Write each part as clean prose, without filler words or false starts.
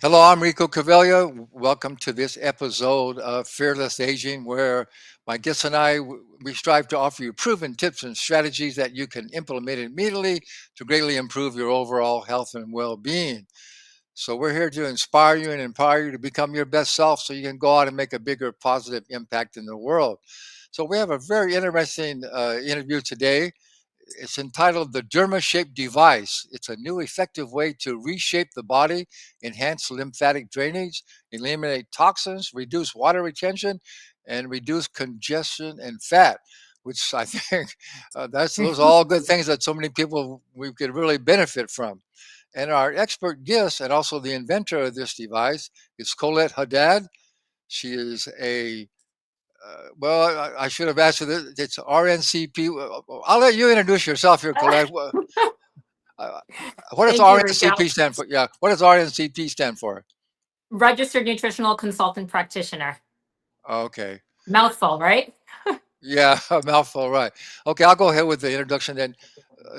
Hello, I'm Rico Cavella. Welcome to this episode of Fearless Aging, where my guests and I we strive to offer you proven tips and strategies that you can implement immediately to greatly improve your overall health and well-being. So we're here to inspire you and empower you to become your best self, so you can go out and make a bigger positive impact in the world. So we have a very interesting interview today. It's entitled the Dermashape Devise. It's a new effective way to reshape the body, enhance lymphatic drainage, eliminate toxins, reduce water retention, and reduce congestion and fat. Which I think those are all good things that so many people we could really benefit from. And our expert guest and also the inventor of this device is Colette Haddad. She is a I should have asked you this. It's RNCP. I'll let you introduce yourself here, Colette. Uh, what does Thank you, Rico. RNCP stand for? Yeah, what does RNCP stand for? Registered nutritional consultant practitioner. Okay. Mouthful, right? Yeah, a mouthful, right. Okay, I'll go ahead with the introduction then.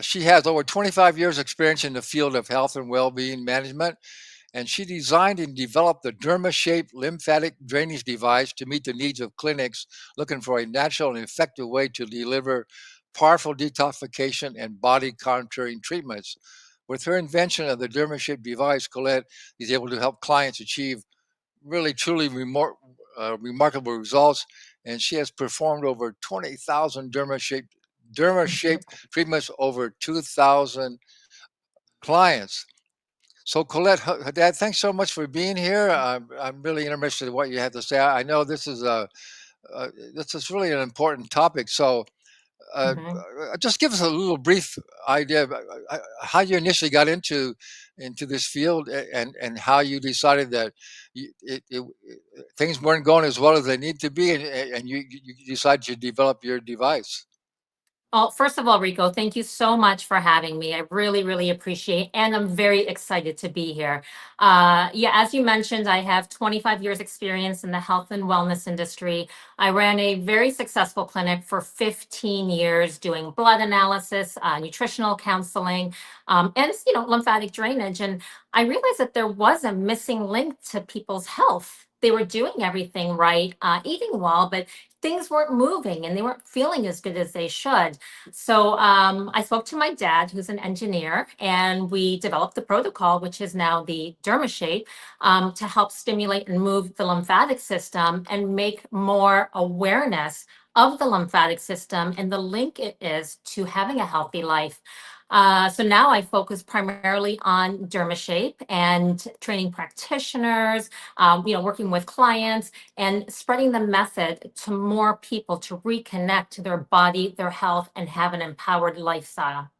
She has over 25 years experience in the field of health and well-being management, and she designed and developed the Dermashape lymphatic drainage device to meet the needs of clinics looking for a natural and effective way to deliver powerful detoxification and body contouring treatments. With her invention of the Dermashape device, Colette is able to help clients achieve really truly remarkable results, and she has performed over 20,000 Dermashape treatments over 2,000 clients. So, Colette, Dad, thanks so much for being here. I'm really interested in what you have to say. I know this is really an important topic. So, uh, Mhm. just give us a little brief idea of how you initially got into this field, and how you decided that things weren't going as well as they need to be, and you decided to develop your device. Well, first of all, Rico, thank you so much for having me. I really, really appreciate, and I'm very excited to be here. Yeah, as you mentioned, I have 25 years experience in the health and wellness industry. I ran a very successful clinic for 15 years doing blood analysis, nutritional counseling, and lymphatic drainage. And I realized that there was a missing link to people's health. They were doing everything right, eating well, but things weren't moving and they weren't feeling as good as they should. So I spoke to my dad, who's an engineer, and we developed the protocol, which is now the Dermashape, to help stimulate and move the lymphatic system and make more awareness of the lymphatic system and the link it is to having a healthy life. So now I focus primarily on Dermashape and training practitioners, working with clients and spreading the method to more people to reconnect to their body, their health, and have an empowered lifestyle.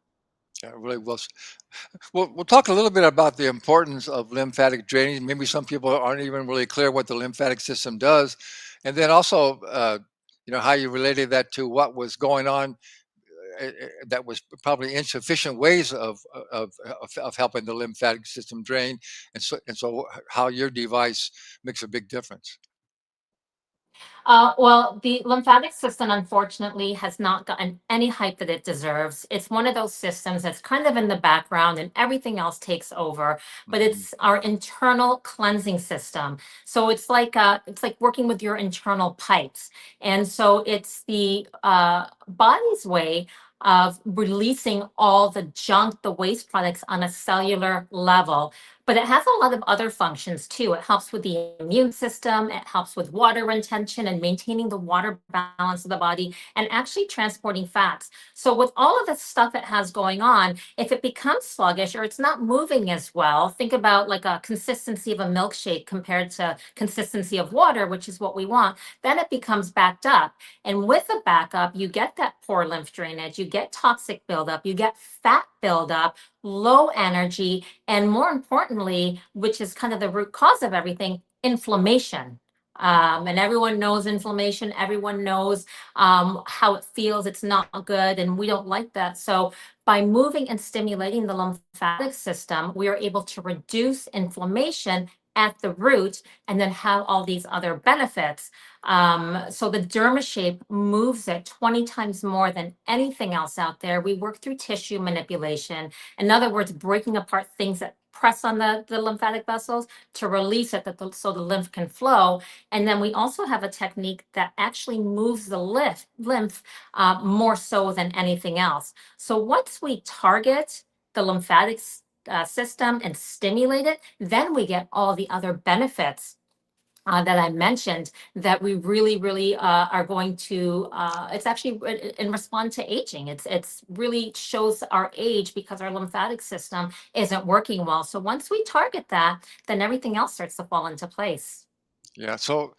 Yeah, really well. We'll talk a little bit about the importance of lymphatic drainage. Maybe some people aren't even really clear what the lymphatic system does, and then also, how you related that to what was going on, that was probably insufficient ways of helping the lymphatic system drain, and so how your device makes a big difference. Well, the lymphatic system, unfortunately, has not gotten any hype that it deserves. It's one of those systems that's kind of in the background and everything else takes over. But Mhm. it's our internal cleansing system. So it's like working with your internal pipes, and so it's the body's way of releasing all the junk, the waste products on a cellular level. But it has a lot of other functions too. It helps with the immune system, it helps with water retention and maintaining the water balance of the body, and actually transporting fats. So, with all of the stuff it has going on, if it becomes sluggish or it's not moving as well, think about like a consistency of a milkshake compared to consistency of water, which is what we want, then it becomes backed up. And with the backup, you get that poor lymph drainage, you get toxic buildup, you get fat buildup, low energy, and more importantly, which is kind of the root cause of everything, inflammation. And everyone knows inflammation. Everyone knows how it feels. It's not good, and we don't like that. So, by moving and stimulating the lymphatic system, we are able to reduce inflammation at the root and then have all these other benefits. So the Dermashape moves it 20 times more than anything else out there. We work through tissue manipulation. In other words, breaking apart things that press on the lymphatic vessels to release it so the lymph can flow. And then we also have a technique that actually moves the lymph more so than anything else. So once we target the lymphatic system and stimulate it, then we get all the other benefits that I mentioned that we really are going to, it's actually in response to aging. It's really shows our age because our lymphatic system isn't working well. So once we target that, then everything else starts to fall into place. Yeah. So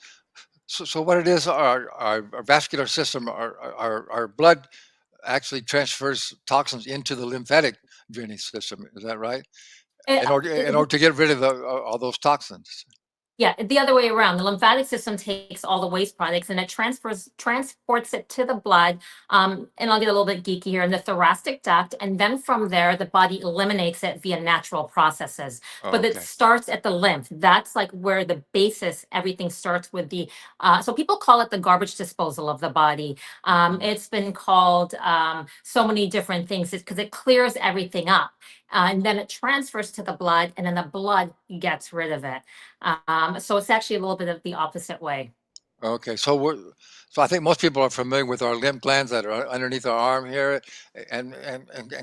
what it is, our vascular system, our blood actually transfers toxins into the lymphatic drainage system. Is that right? And, In order to get rid of all those toxins. Yeah, the other way around. The lymphatic system takes all the waste products and it transports it to the blood. And I'll get a little bit geeky here in the thoracic duct, and then from there, the body eliminates it via natural processes. Oh, But it okay. starts at the lymph. That's like where the basis, everything starts with the. So people call it the garbage disposal of the body. It's been called so many different things because it clears everything up. And then it transfers to the blood, and then the blood gets rid of it. So it's actually a little bit of the opposite way. Okay, so I think most people are familiar with our lymph glands that are underneath our arm here, and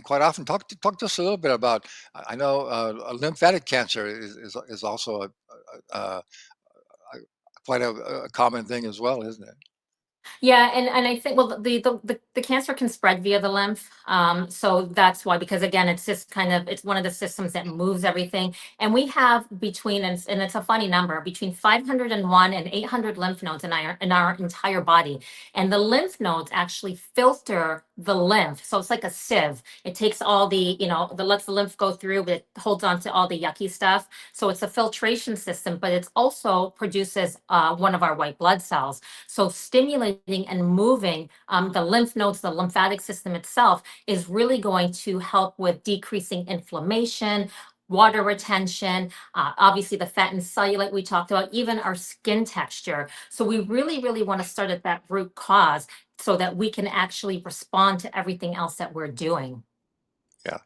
quite often talk to us a little bit about. I know a lymphatic cancer is also a quite a common thing as well, isn't it? Yeah, and I think well the cancer can spread via the lymph. So that's why, because again it's just kind of it's one of the systems that moves everything. And we have between and it's a funny number, between 501 and 800 lymph nodes in our entire body. And the lymph nodes actually filter the lymph. So it's like a sieve. It takes all the, lets the lymph go through, but it holds on to all the yucky stuff. So it's a filtration system, but it also produces one of our white blood cells. So stimulating and moving the lymph nodes, the lymphatic system itself is really going to help with decreasing inflammation, water retention, obviously the fat and cellulite we talked about, even our skin texture. So we really want to start at that root cause so that we can actually respond to everything else that we're doing. Yeah.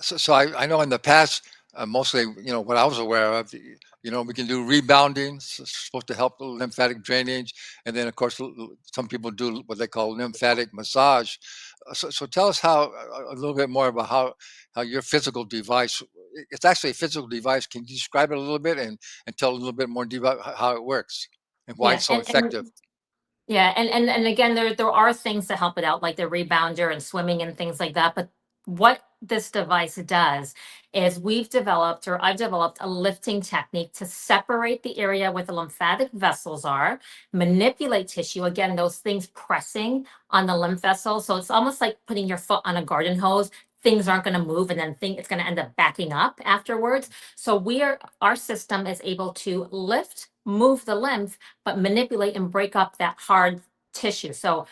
So I know in the past, mostly, what I was aware of, we can do rebounding, supposed to help the lymphatic drainage. And then, of course, some people do what they call lymphatic massage. So tell us a little bit more about how your physical device, it's actually a physical device. Can you describe it a little bit and tell a little bit more about how it works and why Yeah, it's so and effective? yeah, and again, there are things to help it out, like the rebounder and swimming and things like that. But what this device does is I've developed a lifting technique to separate the area where the lymphatic vessels are, manipulate tissue. Again, those things pressing on the lymph vessels. So it's almost like putting your foot on a garden hose. Things aren't going to move, and then it's going to end up backing up afterwards. So our system is able to lift, move the lymph, but manipulate and break up that hard tissue. So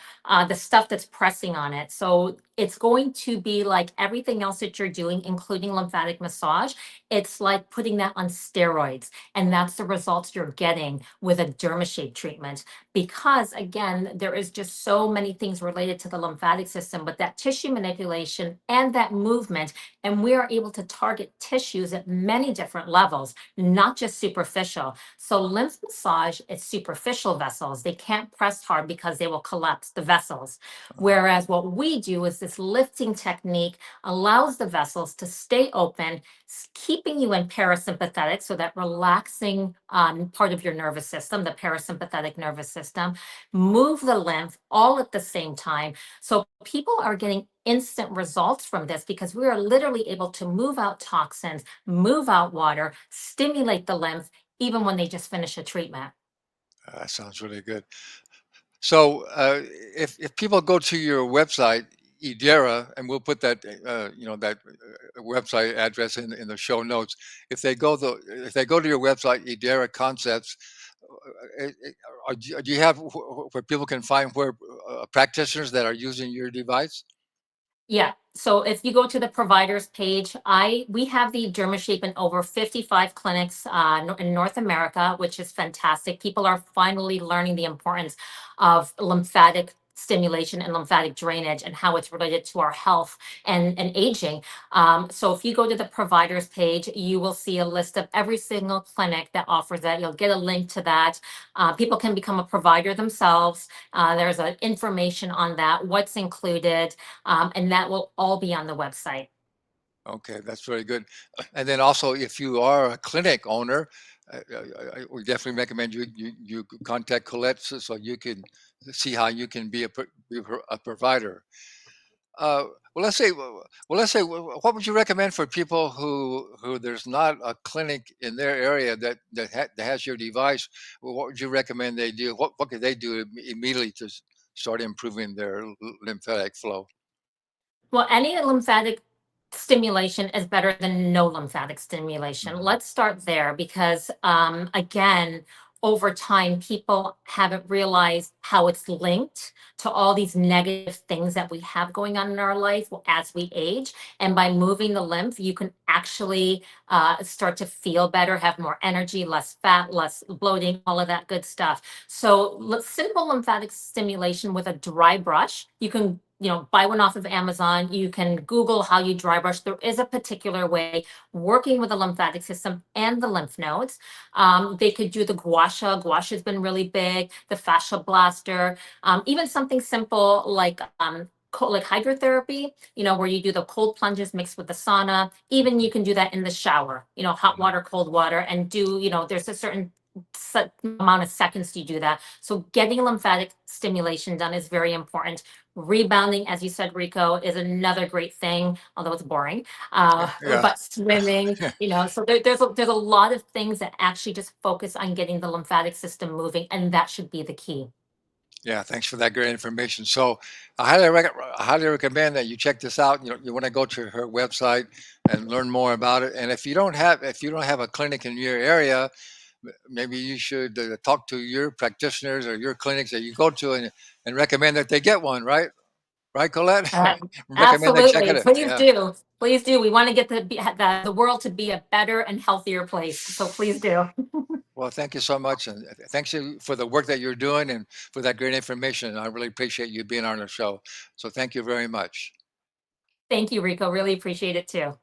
the stuff that's pressing on it. So it's going to be like everything else that you're doing, including lymphatic massage. It's like putting that on steroids. And that's the results you're getting with a Dermashape treatment. Because again, there is just so many things related to the lymphatic system, but that tissue manipulation and that movement, and we are able to target tissues at many different levels, not just superficial. So lymph massage is superficial vessels. They can't press hard because they will collapse the vessels. Whereas what we do is this lifting technique allows the vessels to stay open, keeping you in parasympathetic, so that relaxing part of your nervous system, the parasympathetic nervous system, move the lymph all at the same time. So people are getting instant results from this because we are literally able to move out toxins, move out water, stimulate the lymph, even when they just finish a treatment. That sounds really good. So if people go to your website, Idera, and we'll put that website address in the show notes. If they go to your website, Idera Concepts, do you have where people can find where practitioners that are using your device? Yeah. So if you go to the providers page, we have the Dermashape in over 55 clinics in North America, which is fantastic. People are finally learning the importance of lymphatic stimulation and lymphatic drainage and how it's related to our health and aging. So if you go to the providers page, you will see a list of every single clinic that offers that. You'll get a link to that. People can become a provider themselves. There's information on that, what's included, and that will all be on the website. Okay, that's very good. And then also, if you are a clinic owner, I would definitely recommend you contact Colette so you can see how you can be a provider. Well, let's say, what would you recommend for people who there's not a clinic in their area that has your device? Well, what would you recommend they do? What could they do immediately to start improving their lymphatic flow? Well, any lymphatic stimulation is better than no lymphatic stimulation. Mhm. Let's start there because, again, over time, people haven't realized how it's linked to all these negative things that we have going on in our life as we age. And by moving the lymph, you can actually start to feel better, have more energy, less fat, less bloating, all of that good stuff. So, simple lymphatic stimulation with a dry brush, you can buy one off of Amazon. You can Google how you dry brush. There is a particular way working with the lymphatic system and the lymph nodes. They could do the gua sha. Gua sha has been really big. The fascia blaster, even something simple like hydrotherapy, where you do the cold plunges mixed with the sauna. Even you can do that in the shower, hot Mhm. water, cold water, and there's a certain amount of seconds you do that. So getting lymphatic stimulation done is very important. Rebounding, as you said, Rico, is another great thing, although it's boring. Yeah. But swimming, so there's a lot of things that actually just focus on getting the lymphatic system moving, and that should be the key. Yeah, thanks for that great information. So I highly recommend that you check this out. You want to go to her website and learn more about it. And if you don't have a clinic in your area, maybe you should talk to your practitioners or your clinics that you go to and recommend that they get one, right? Right, Colette? Uh, Recommend they check Absolutely, it. please Yeah. do. Please do. We want to get the world to be a better and healthier place. So please do. Well, thank you so much, and thanks you for the work that you're doing and for that great information. I really appreciate you being on the show. So thank you very much. Thank you, Rico. Really appreciate it too.